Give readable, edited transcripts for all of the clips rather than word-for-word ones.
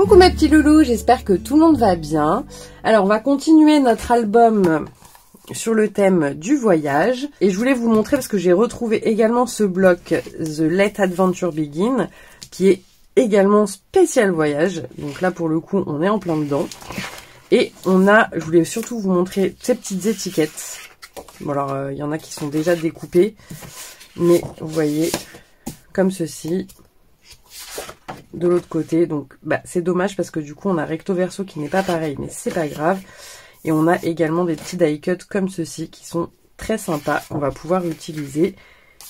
Coucou mes petits loulous, j'espère que tout le monde va bien. Alors on va continuer notre album sur le thème du voyage. Et je voulais vous montrer parce que j'ai retrouvé également ce bloc The Let Adventure Begin qui est également spécial voyage. Donc là pour le coup on est en plein dedans. Et on a, je voulais surtout vous montrer ces petites étiquettes. Bon alors il y en a qui sont déjà découpées. Mais vous voyez comme ceci. De l'autre côté, donc c'est dommage parce que du coup on a recto verso qui n'est pas pareil, mais c'est pas grave. Et on a également des petits die cuts comme ceci qui sont très sympas, on va pouvoir utiliser.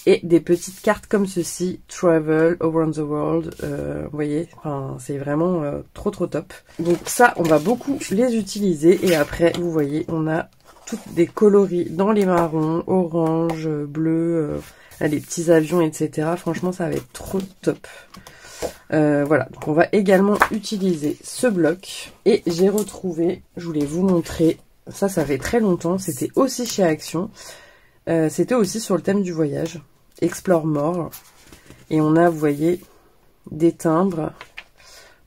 Et des petites cartes comme ceci, Travel Around the World, vous voyez, enfin, c'est vraiment trop top. Donc ça on va beaucoup les utiliser. Et après vous voyez on a toutes des coloris dans les marrons, orange, bleu, les petits avions etc. Franchement ça va être trop top. Voilà, donc on va également utiliser ce bloc. Et j'ai retrouvé, je voulais vous montrer, ça fait très longtemps, c'était aussi chez Action. C'était aussi sur le thème du voyage, Explore More. Et on a, vous voyez, des timbres.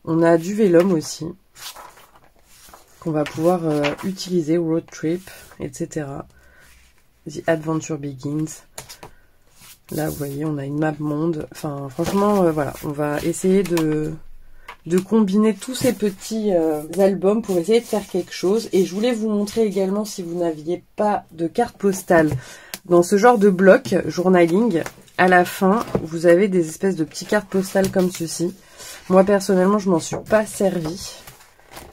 On a du vélum aussi, qu'on va pouvoir utiliser, Road Trip, etc. The Adventure Begins. Là, vous voyez, on a une map monde. Enfin, franchement, voilà, on va essayer de combiner tous ces petits albums pour essayer de faire quelque chose. Et je voulais vous montrer également, si vous n'aviez pas de carte postale, dans ce genre de bloc journaling, à la fin, vous avez des espèces de petites cartes postales comme ceci. Moi, personnellement, je m'en suis pas servi.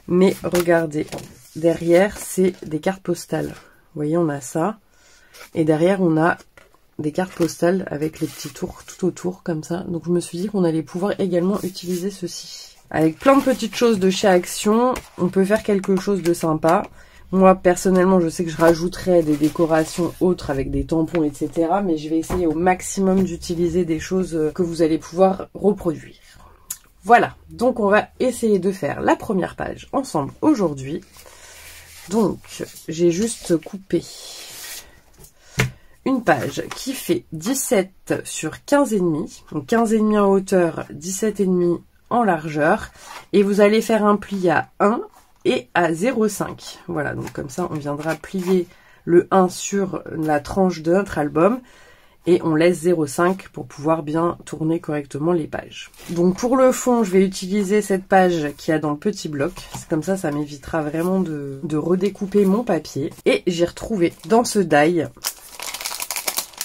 Mais regardez, derrière, c'est des cartes postales. Vous voyez, on a ça. Et derrière, on a des cartes postales avec les petits tours tout autour comme ça. Donc je me suis dit qu'on allait pouvoir également utiliser ceci. Avec plein de petites choses de chez Action, on peut faire quelque chose de sympa. Moi personnellement je sais que je rajouterais des décorations autres avec des tampons etc. Mais je vais essayer au maximum d'utiliser des choses que vous allez pouvoir reproduire. Voilà, donc on va essayer de faire la première page ensemble aujourd'hui. Donc j'ai juste coupé une page qui fait 17 sur 15,5, donc 15,5 en hauteur, 17,5 en largeur, et vous allez faire un pli à 1 et à 0,5. Voilà, donc comme ça on viendra plier le 1 sur la tranche de notre album, et on laisse 0,5 pour pouvoir bien tourner correctement les pages. Donc pour le fond, je vais utiliser cette page qu'il y a dans le petit bloc, comme ça ça m'évitera vraiment de redécouper mon papier. Et j'ai retrouvé dans ce die,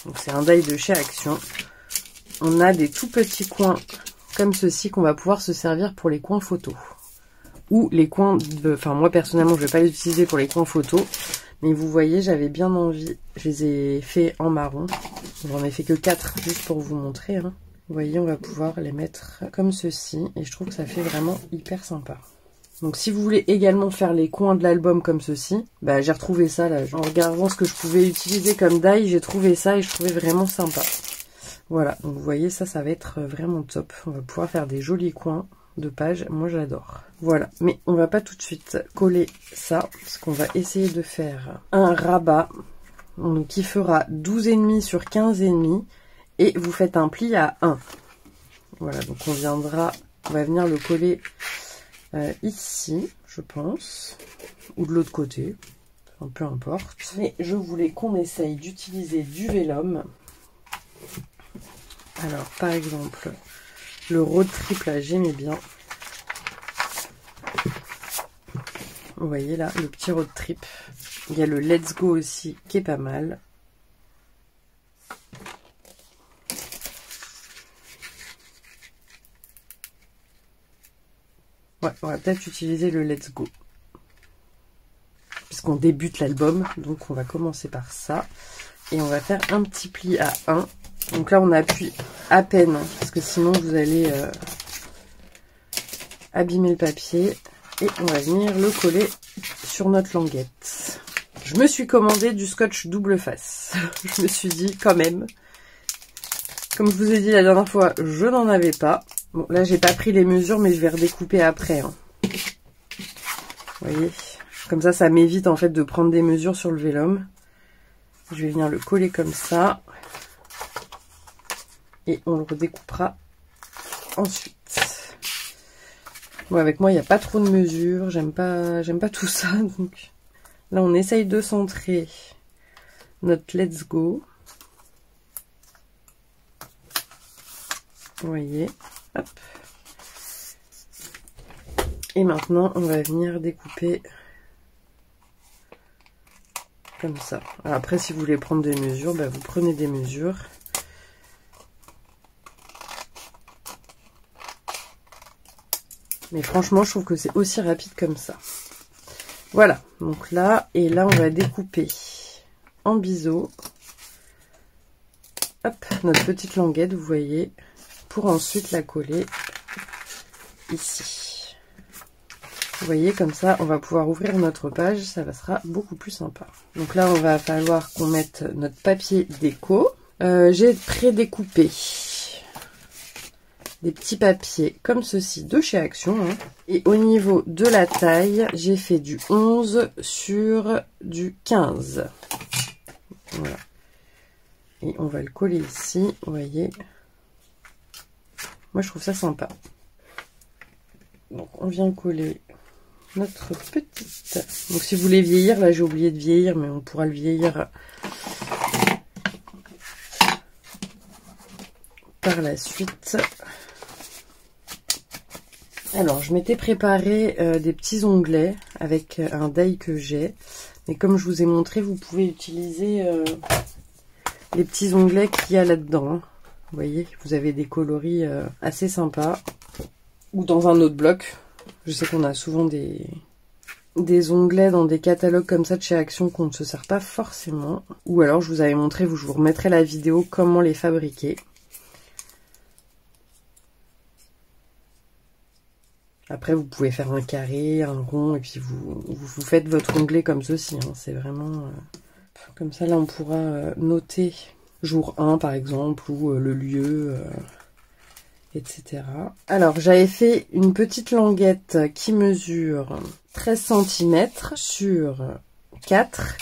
donc c'est un die de chez Action. On a des tout petits coins comme ceci qu'on va pouvoir se servir pour les coins photos. Ou les coins de... Enfin moi personnellement je vais pas les utiliser pour les coins photos. Mais vous voyez j'avais bien envie. Je les ai fait en marron. J'en ai fait que 4 juste pour vous montrer. Hein. Vous voyez on va pouvoir les mettre comme ceci. Et je trouve que ça fait vraiment hyper sympa. Donc si vous voulez également faire les coins de l'album comme ceci, j'ai retrouvé ça là. En regardant ce que je pouvais utiliser comme die, j'ai trouvé ça et je trouvais vraiment sympa. Voilà, donc vous voyez ça va être vraiment top. On va pouvoir faire des jolis coins de pages, moi j'adore. Voilà, mais on va pas tout de suite coller ça, parce qu'on va essayer de faire un rabat. Donc qui fera 12,5 sur 15,5 et vous faites un pli à 1. Voilà, donc on va venir le coller ici, je pense, ou de l'autre côté, enfin, peu importe. Mais je voulais qu'on essaye d'utiliser du vélum. Alors, par exemple, le road trip, là, j'aimais bien. Vous voyez là, le petit road trip. Il y a le let's go aussi, qui est pas mal. Ouais, on va peut-être utiliser le let's go. Puisqu'on débute l'album, donc on va commencer par ça. Et on va faire un petit pli à 1. Donc là, on appuie à peine, parce que sinon vous allez abîmer le papier. Et on va venir le coller sur notre languette. Je me suis commandé du scotch double face. Je me suis dit, quand même, comme je vous ai dit la dernière fois, je n'en avais pas. Bon, là, j'ai pas pris les mesures, mais je vais redécouper après. Hein. Vous voyez, comme ça m'évite en fait de prendre des mesures sur le vélum. Je vais venir le coller comme ça. Et on le redécoupera ensuite. Bon, avec moi, il n'y a pas trop de mesures. J'aime pas tout ça. Donc là, on essaye de centrer notre let's go. Vous voyez, hop. Et maintenant, on va venir découper comme ça. Alors après, si vous voulez prendre des mesures, bah, vous prenez des mesures. Mais franchement, je trouve que c'est aussi rapide comme ça. Voilà, donc là, et là, on va découper en biseau. Hop, notre petite languette, vous voyez, pour ensuite la coller ici. Vous voyez, comme ça, on va pouvoir ouvrir notre page, ça sera beaucoup plus sympa. Donc là, on va falloir qu'on mette notre papier déco. J'ai pré-découpé des petits papiers comme ceci de chez Action. Hein. Et au niveau de la taille, j'ai fait du 11 sur du 15. Voilà. Et on va le coller ici, vous voyez. Moi, je trouve ça sympa. Donc, on vient coller notre petite... Donc, si vous voulez vieillir, là, j'ai oublié de vieillir, mais on pourra le vieillir par la suite. Alors, je m'étais préparé des petits onglets avec un die que j'ai. Mais comme je vous ai montré, vous pouvez utiliser les petits onglets qu'il y a là-dedans. Hein. Vous voyez, vous avez des coloris assez sympas. Ou dans un autre bloc. Je sais qu'on a souvent des onglets dans des catalogues comme ça de chez Action qu'on ne se sert pas forcément. Ou alors, je vous avais montré, je vous remettrai la vidéo comment les fabriquer. Après, vous pouvez faire un carré, un rond, et puis vous faites votre onglet comme ceci. Hein. C'est vraiment... comme ça, là, on pourra noter jour 1, par exemple, ou le lieu, etc. Alors, j'avais fait une petite languette qui mesure 13 cm sur 4,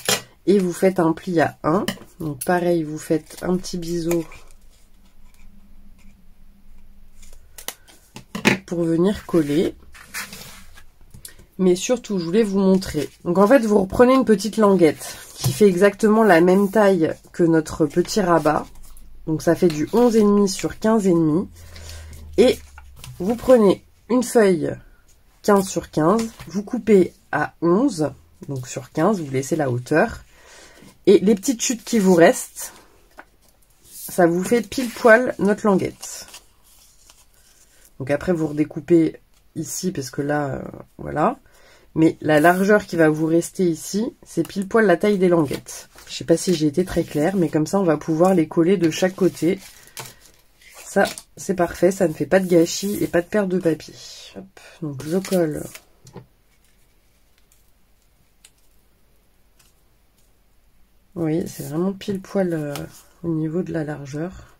et vous faites un pli à 1. Donc, pareil, vous faites un petit biseau pour venir coller. Mais surtout, je voulais vous montrer. Donc en fait, vous reprenez une petite languette qui fait exactement la même taille que notre petit rabat. Donc ça fait du 11,5 sur 15,5. Et vous prenez une feuille 15 sur 15, vous coupez à 11, donc sur 15, vous laissez la hauteur. Et les petites chutes qui vous restent, ça vous fait pile poil notre languette. Donc après, vous redécoupez ici, parce que là, voilà. Mais la largeur qui va vous rester ici, c'est pile poil la taille des languettes. Je sais pas si j'ai été très claire, mais comme ça, on va pouvoir les coller de chaque côté. Ça, c'est parfait, ça ne fait pas de gâchis et pas de perte de papier. Hop, donc je colle. Vous voyez, c'est vraiment pile poil au niveau de la largeur.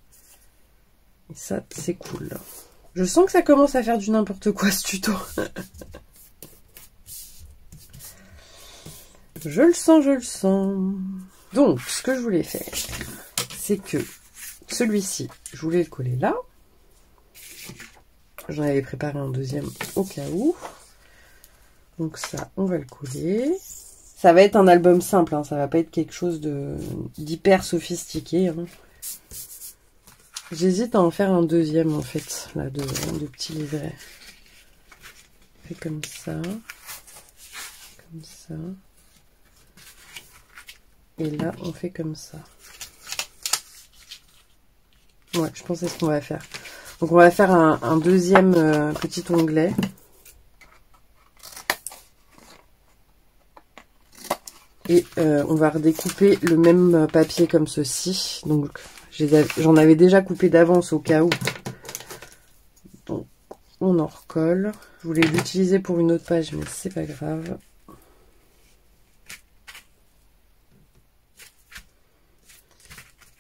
Et ça, c'est cool. Je sens que ça commence à faire du n'importe quoi, ce tuto. Je le sens, je le sens. Donc, ce que je voulais faire, c'est que celui-ci, je voulais le coller là. J'en avais préparé un deuxième au cas où. Donc ça, on va le coller. Ça va être un album simple, hein, ça va pas être quelque chose d'hyper sophistiqué. Hein. J'hésite à en faire un deuxième, en fait, là, de petits livrets. On fait comme ça. Comme ça. Et là, on fait comme ça. Ouais, je pense que c'est ce qu'on va faire. Donc, on va faire un deuxième petit onglet. Et on va redécouper le même papier comme ceci. Donc, j'en avais déjà coupé d'avance au cas où. Donc, on en recolle. Je voulais l'utiliser pour une autre page, mais c'est pas grave.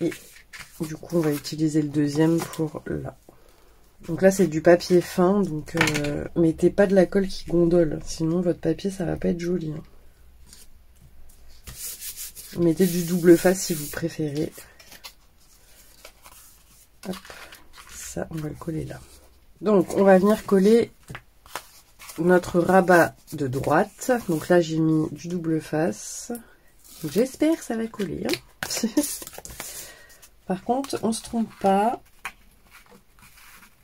Et du coup, on va utiliser le deuxième pour là. Donc là, c'est du papier fin, donc mettez pas de la colle qui gondole. Sinon, votre papier, ça va pas être joli. Hein. Mettez du double face si vous préférez. Hop, ça, on va le coller là. Donc, on va venir coller notre rabat de droite. Donc là, j'ai mis du double face. J'espère que ça va coller. Hein. Par contre, on se trompe pas.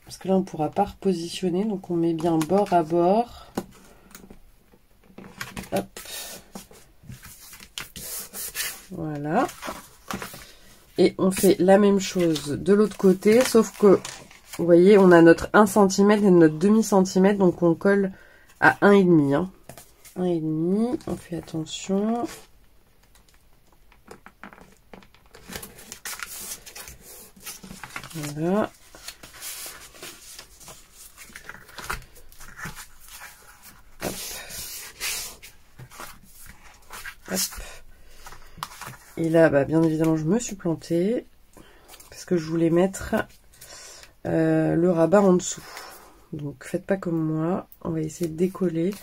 Parce que là, on ne pourra pas repositionner. Donc, on met bien bord à bord. Hop. Voilà. Et on fait la même chose de l'autre côté. Sauf que, vous voyez, on a notre 1 cm et notre demi-centimètre. Donc, on colle à 1,5. Hein. 1,5. On fait attention. Voilà. Hop. Hop. Et là, bah, bien évidemment, je me suis plantée parce que je voulais mettre le rabat en dessous. Donc, faites pas comme moi. On va essayer de décoller.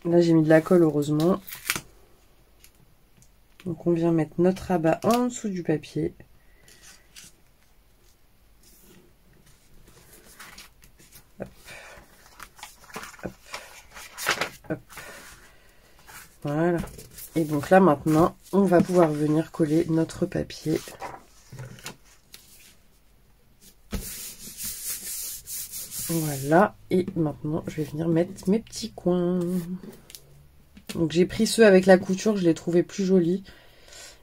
Là, j'ai mis de la colle, heureusement. Donc, on vient mettre notre rabat en dessous du papier. Hop. Hop. Hop. Voilà. Et donc là, maintenant, on va pouvoir venir coller notre papier. Voilà. Et maintenant, je vais venir mettre mes petits coins. Donc j'ai pris ceux avec la couture, je les trouvais plus jolis.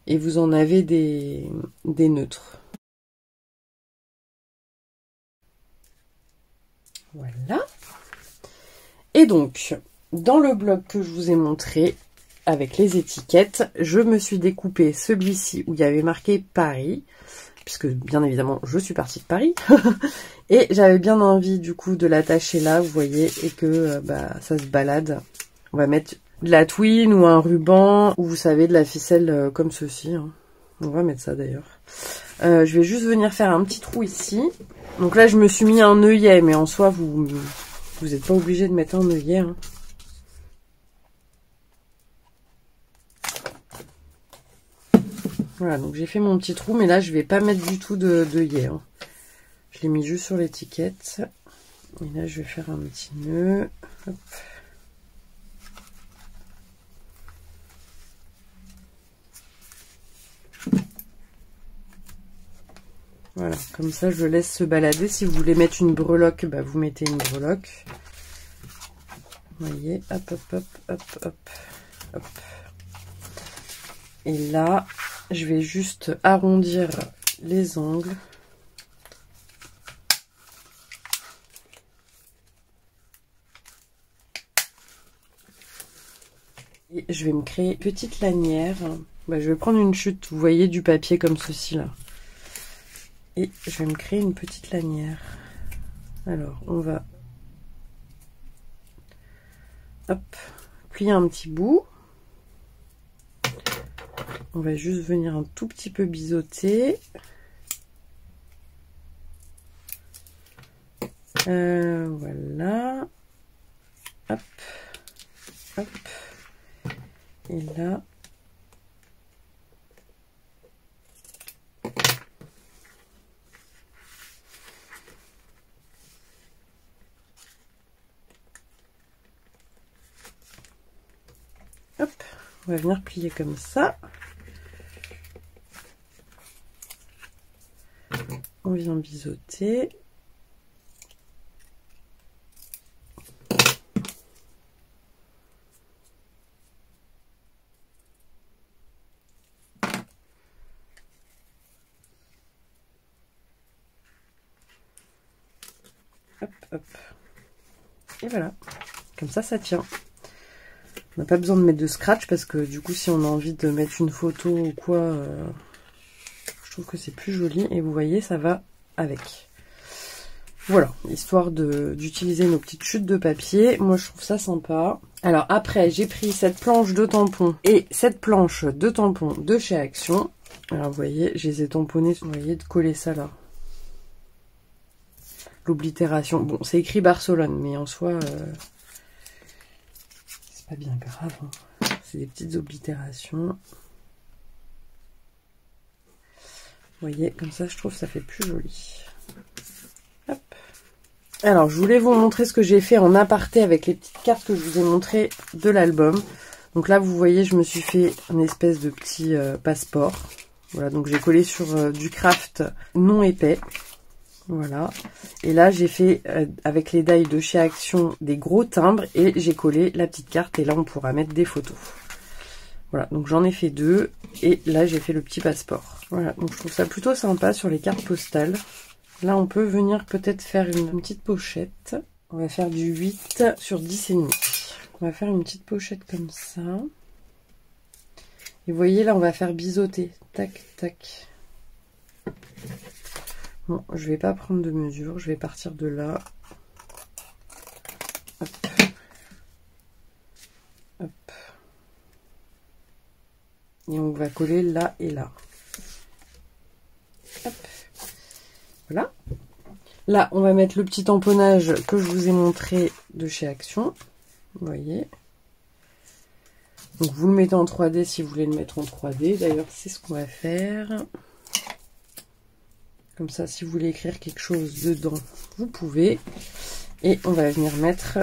Et vous en avez des neutres. Voilà. Et donc, dans le bloc que je vous ai montré, avec les étiquettes, je me suis découpé celui-ci où il y avait marqué Paris. Puisque bien évidemment, je suis partie de Paris. Et j'avais bien envie du coup de l'attacher là, vous voyez, et que bah, ça se balade. On va mettre de la twine ou un ruban, ou vous savez, de la ficelle comme ceci. Hein. On va mettre ça d'ailleurs. Je vais juste venir faire un petit trou ici. Donc là, je me suis mis un œillet, mais en soi, vous n'êtes pas obligé de mettre un œillet. Hein. Voilà, donc j'ai fait mon petit trou, mais là, je vais pas mettre du tout d'œillet. Hein. Je l'ai mis juste sur l'étiquette. Et là, je vais faire un petit nœud. Hop. Voilà, comme ça je laisse se balader. Si vous voulez mettre une breloque, bah vous mettez une breloque. Vous voyez, hop, hop, hop, hop, hop, hop. Et là, je vais juste arrondir les angles. Et je vais me créer une petite lanière. Bah, je vais prendre une chute, vous voyez, du papier comme ceci là. Et je vais me créer une petite lanière. Alors, on va hop, plier un petit bout. On va juste venir un tout petit peu biseauter. Voilà. Hop, hop. Et là, hop, on va venir plier comme ça. On vient biseauter. Hop, hop. Et voilà. Comme ça, ça tient. On n'a pas besoin de mettre de scratch parce que du coup, si on a envie de mettre une photo ou quoi, je trouve que c'est plus joli. Et vous voyez, ça va avec. Voilà, histoire d'utiliser nos petites chutes de papier. Moi, je trouve ça sympa. Alors après, j'ai pris cette planche de tampons et cette planche de tampons de chez Action. Alors vous voyez, je les ai tamponnés. Vous voyez, de coller ça là. L'oblitération. Bon, c'est écrit Barcelone, mais en soi, c'est pas bien grave. Hein. C'est des petites oblitérations. Vous voyez, comme ça, je trouve que ça fait plus joli. Hop. Alors, je voulais vous montrer ce que j'ai fait en aparté avec les petites cartes que je vous ai montrées de l'album. Donc là, vous voyez, je me suis fait une espèce de petit passeport. Voilà, donc j'ai collé sur du craft non épais. Voilà. Et là, j'ai fait avec les die de chez Action des gros timbres et j'ai collé la petite carte. Et là, on pourra mettre des photos. Voilà, donc j'en ai fait 2. Et là, j'ai fait le petit passeport. Voilà, donc je trouve ça plutôt sympa sur les cartes postales. Là, on peut venir peut-être faire une petite pochette. On va faire du 8 sur 10,5. On va faire une petite pochette comme ça. Et vous voyez, là, on va faire biseauter. Tac, tac. Bon, je vais pas prendre de mesure. Je vais partir de là. Hop. Hop. Et on va coller là et là. Hop. Voilà. Là, on va mettre le petit tamponnage que je vous ai montré de chez Action. Vous voyez. Donc vous le mettez en 3D si vous voulez le mettre en 3D. D'ailleurs, c'est ce qu'on va faire. Comme ça, si vous voulez écrire quelque chose dedans, vous pouvez. Et on va venir mettre,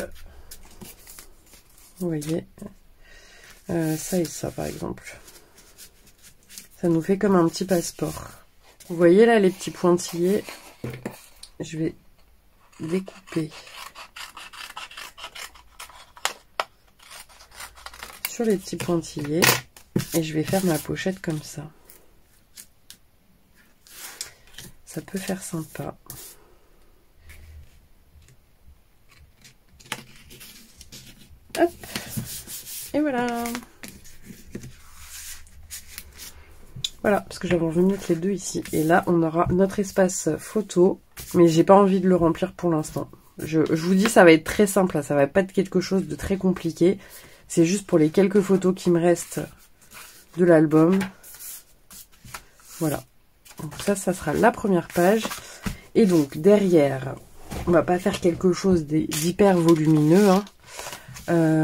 vous voyez, ça et ça par exemple. Ça nous fait comme un petit passeport. Vous voyez là les petits pointillés. Je vais découper sur les petits pointillés et je vais faire ma pochette comme ça. Ça peut faire sympa. Hop. Et voilà. Voilà, parce que j'avais envie de mettre les deux ici. Et là, on aura notre espace photo. Mais j'ai pas envie de le remplir pour l'instant. Je vous dis, ça va être très simple. Là. Ça va pas être quelque chose de très compliqué. C'est juste pour les quelques photos qui me restent de l'album. Voilà. Donc ça sera la première page. Et donc, derrière, on va pas faire quelque chose d'hyper volumineux. Hein.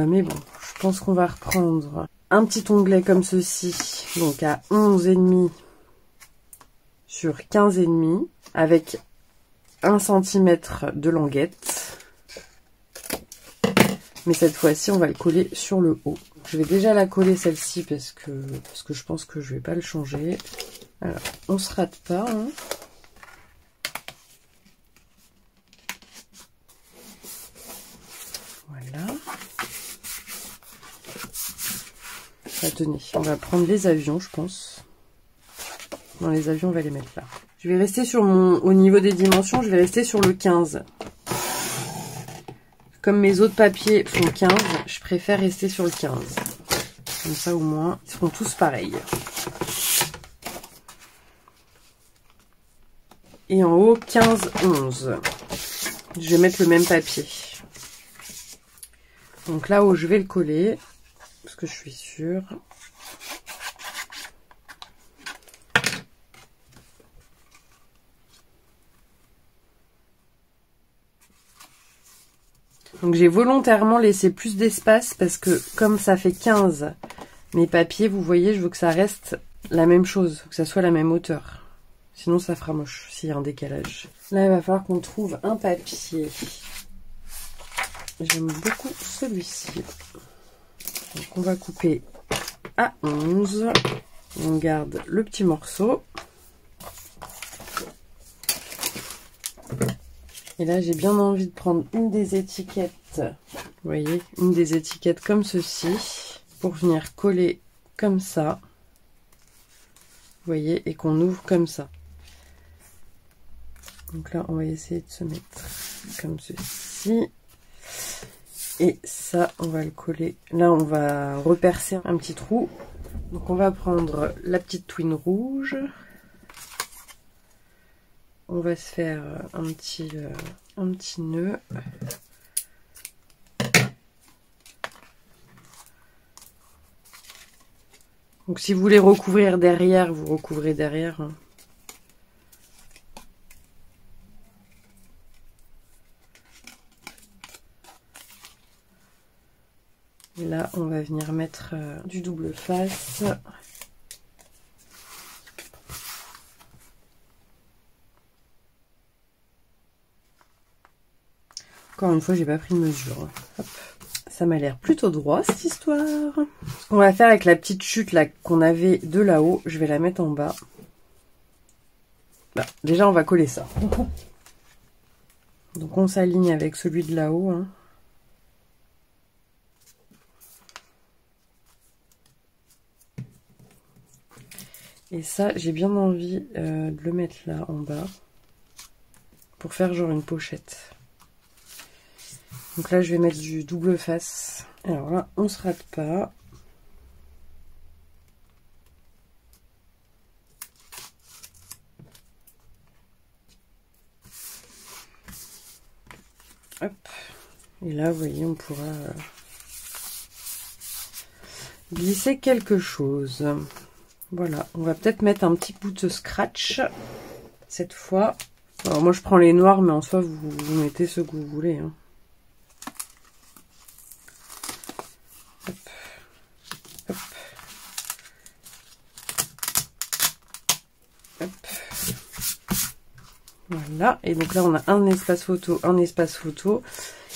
Mais bon, je pense qu'on va reprendre un petit onglet comme ceci. Donc à 11,5 sur 15,5 avec 1 cm de languette. Mais cette fois-ci, on va le coller sur le haut. Je vais déjà la coller celle-ci parce que je pense que je vais pas le changer. Alors, on se rate pas. Hein. Voilà. Tenez, on va prendre les avions, je pense. Non, les avions, on va les mettre là. Je vais rester sur au niveau des dimensions, je vais rester sur le 15. Comme mes autres papiers font 15, je préfère rester sur le 15. Comme ça, au moins, ils seront tous pareils. Et en haut, 15, 11. Je vais mettre le même papier. Donc là où je vais le coller, parce que je suis sûre. Donc j'ai volontairement laissé plus d'espace parce que comme ça fait 15 mes papiers, vous voyez, je veux que ça reste la même chose, que ça soit la même hauteur. Sinon ça fera moche s'il y a un décalage. Là il va falloir qu'on trouve un papier. J'aime beaucoup celui-ci. Donc on va couper à 11. On garde le petit morceau. Et là, j'ai bien envie de prendre une des étiquettes. Vous voyez, une des étiquettes comme ceci. Pour venir coller comme ça. Vous voyez, et qu'on ouvre comme ça. Donc là, on va essayer de se mettre comme ceci. Et ça, on va le coller. Là, on va repercer un petit trou. Donc, on va prendre la petite twine rouge. On va se faire un petit nœud. Donc, si vous voulez recouvrir derrière, vous recouvrez derrière. Hein. Et là, on va venir mettre du double face. Encore une fois, j'ai pas pris de mesure. Hop. Ça m'a l'air plutôt droit cette histoire. Ce qu'on va faire avec la petite chute là qu'on avait de là-haut, je vais la mettre en bas. Bah, déjà on va coller ça. Donc on s'aligne avec celui de là-haut. Hein. Et ça, j'ai bien envie de le mettre là en bas pour faire genre une pochette. Donc là, je vais mettre du double face. Alors là, on se rate pas. Hop. Et là, vous voyez, on pourra glisser quelque chose. Voilà, on va peut-être mettre un petit bout de scratch cette fois. Alors moi, je prends les noirs, mais en soi, vous mettez ce que vous voulez. Hein. Hop. Hop. Hop. Voilà, et donc là on a un espace photo, un espace photo.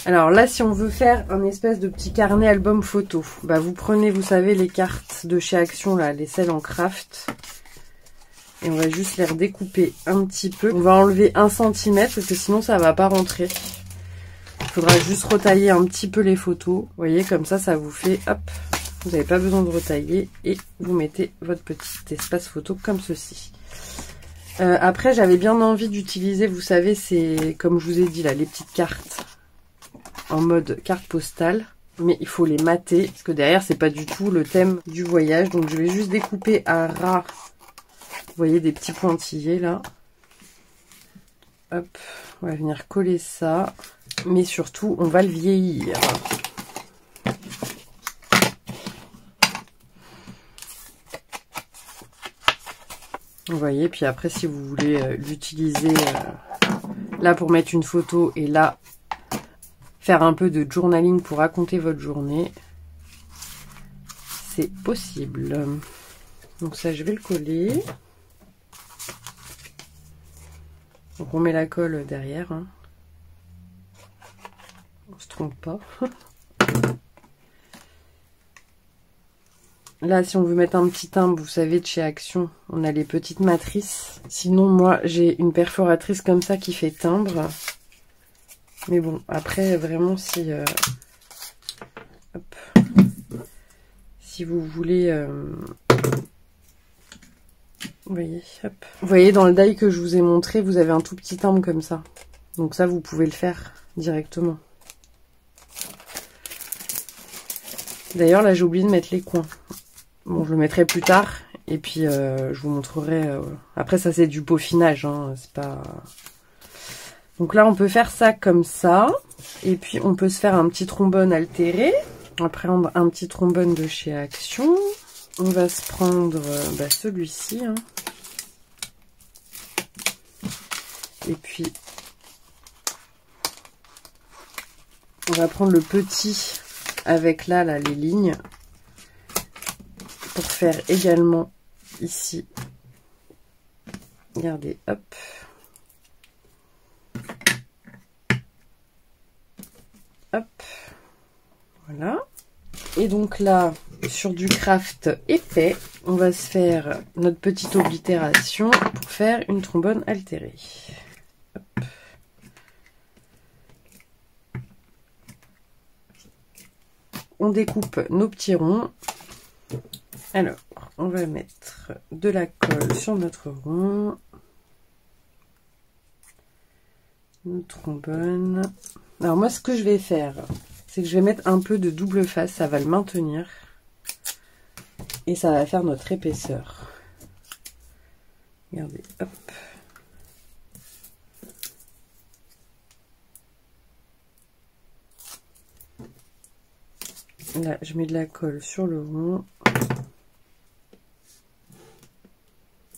Alors là, si on veut faire un espèce de petit carnet album photo, bah vous prenez, vous savez, les cartes de chez Action, là, les celles en craft. Et on va juste les redécouper un petit peu. On va enlever 1 cm parce que sinon ça va pas rentrer. Il faudra juste retailler un petit peu les photos. Vous voyez, comme ça vous fait, hop, vous n'avez pas besoin de retailler. Et vous mettez votre petit espace photo comme ceci. Après, j'avais bien envie d'utiliser, vous savez, c'est comme je vous ai dit là, les petites cartes en mode carte postale. Mais il faut les mater, parce que derrière, c'est pas du tout le thème du voyage. Donc je vais juste découper à ras, vous voyez, des petits pointillés là. Hop, on va venir coller ça. Mais surtout, on va le vieillir. Vous voyez, puis après, si vous voulez l'utiliser là pour mettre une photo et là, faire un peu de journaling pour raconter votre journée, c'est possible. Donc ça, je vais le coller. Donc on met la colle derrière. Hein. On se trompe pas. Là, si on veut mettre un petit timbre, vous savez, de chez Action, on a les petites matrices. Sinon, moi, j'ai une perforatrice comme ça qui fait timbre. Mais bon, après, vraiment, si... hop, si vous voulez... vous voyez, hop. Vous voyez, dans le die que je vous ai montré, vous avez un tout petit timbre comme ça. Donc ça, vous pouvez le faire directement. D'ailleurs, là, j'ai oublié de mettre les coins. Bon, je le mettrai plus tard. Et puis, je vous montrerai... Après, ça, c'est du peaufinage. Hein, c'est pas... Donc là, on peut faire ça comme ça. Et puis, on peut se faire un petit trombone altéré. On va prendre un petit trombone de chez Action. On va se prendre celui-ci. Hein. Et puis, on va prendre le petit avec là les lignes. Pour faire également ici. Regardez, hop. Hop. Voilà. Et donc là, sur du craft épais, on va se faire notre petite oblitération pour faire une trombone altérée. Hop. On découpe nos petits ronds. Alors, on va mettre de la colle sur notre rond. Notre trombone. Alors moi, ce que je vais faire, c'est que je vais mettre un peu de double face. Ça va le maintenir. Et ça va faire notre épaisseur. Regardez, hop. Là, je mets de la colle sur le rond.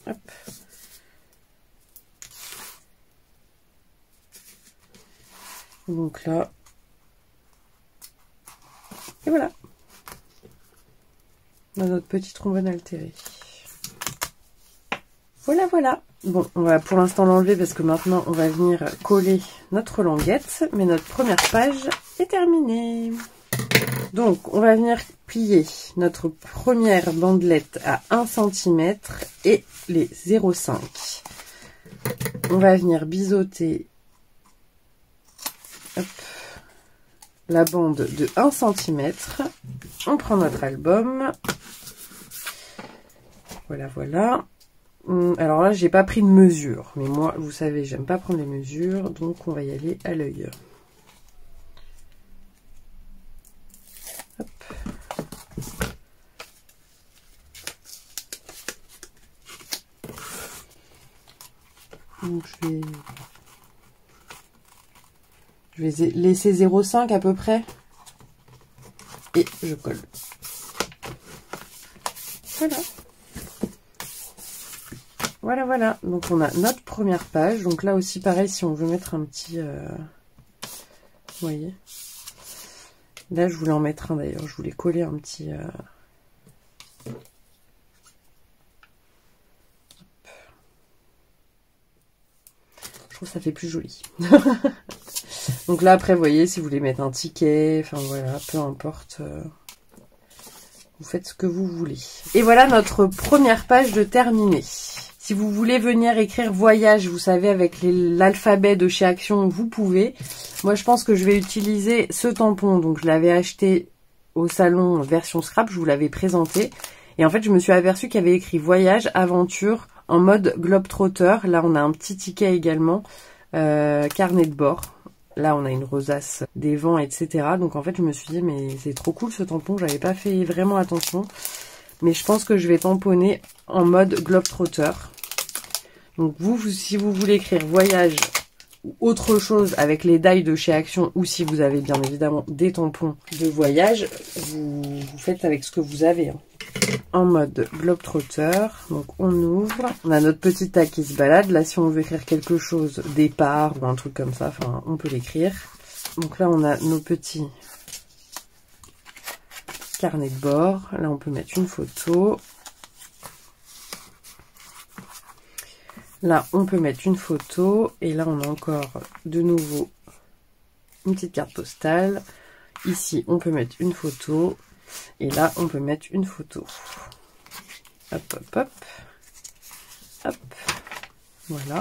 Hop. Donc là. Et voilà. On a notre petit trombone altéré. Voilà, voilà. Bon, on va pour l'instant l'enlever parce que maintenant on va venir coller notre languette. Mais notre première page est terminée. Donc, on va venir plier notre première bandelette à 1 cm et les 0,5. On va venir biseauter hop, la bande de 1 cm. On prend notre album. Voilà, voilà. Alors là, j'ai pas pris de mesure. Mais moi, vous savez, j'aime pas prendre les mesures. Donc, on va y aller à l'œil. Donc je vais laisser 0,5 à peu près. Et je colle. Voilà. Voilà, voilà. Donc on a notre première page. Donc là aussi, pareil, si on veut mettre un petit... Vous voyez. Là, je voulais en mettre un d'ailleurs. Je voulais coller un petit... Ça fait plus joli. Donc là après vous voyez, si vous voulez mettre un ticket, enfin voilà, peu importe, vous faites ce que vous voulez. Et voilà notre première page de terminée. Si vous voulez venir écrire voyage, vous savez, avec l'alphabet de chez Action, vous pouvez. Moi je pense que je vais utiliser ce tampon, donc je l'avais acheté au salon version scrap, je vous l'avais présenté. Et en fait je me suis aperçue qu'il y avait écrit voyage, aventure, en mode globetrotter. Là, on a un petit ticket également, carnet de bord. Là, on a une rosace, des vents, etc. Donc, en fait, je me suis dit, mais c'est trop cool ce tampon. J'avais pas fait vraiment attention. Mais je pense que je vais tamponner en mode globetrotter. Donc, si vous voulez écrire voyage ou autre chose avec les die de chez Action, ou si vous avez bien évidemment des tampons de voyage, vous faites avec ce que vous avez, hein. En mode globetrotter, donc on ouvre, on a notre petit tag qui se balade. Là, si on veut écrire quelque chose, départ ou un truc comme ça, enfin, on peut l'écrire. Donc là, on a nos petits carnets de bord. Là, on peut mettre une photo. Là, on peut mettre une photo. Et là, on a encore de nouveau une petite carte postale. Ici, on peut mettre une photo. Et là, on peut mettre une photo. Hop, hop, hop. Hop. Voilà.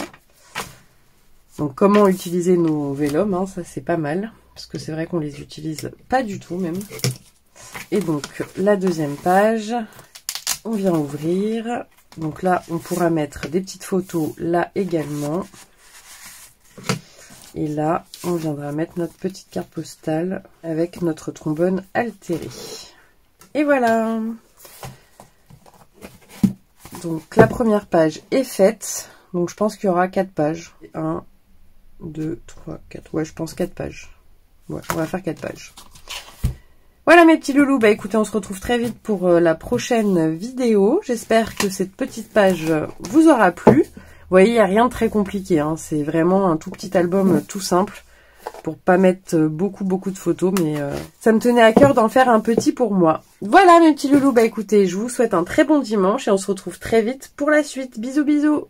Donc, comment utiliser nos vélums, hein, ça, c'est pas mal. Parce que c'est vrai qu'on les utilise pas du tout, même. Et donc, la deuxième page, on vient ouvrir. Donc là, on pourra mettre des petites photos là également. Et là, on viendra mettre notre petite carte postale avec notre trombone altéré. Et voilà. Donc la première page est faite. Donc je pense qu'il y aura 4 pages. 1, 2, 3, 4. Ouais, je pense 4 pages. Ouais, on va faire 4 pages. Voilà mes petits loulous. Bah écoutez, on se retrouve très vite pour la prochaine vidéo. J'espère que cette petite page vous aura plu. Vous voyez, il n'y a rien de très compliqué, hein. C'est vraiment un tout petit album tout simple. Pour pas mettre beaucoup de photos, mais ça me tenait à cœur d'en faire un petit pour moi. Voilà mes petits loulous, bah écoutez, je vous souhaite un très bon dimanche et on se retrouve très vite pour la suite. Bisous bisous.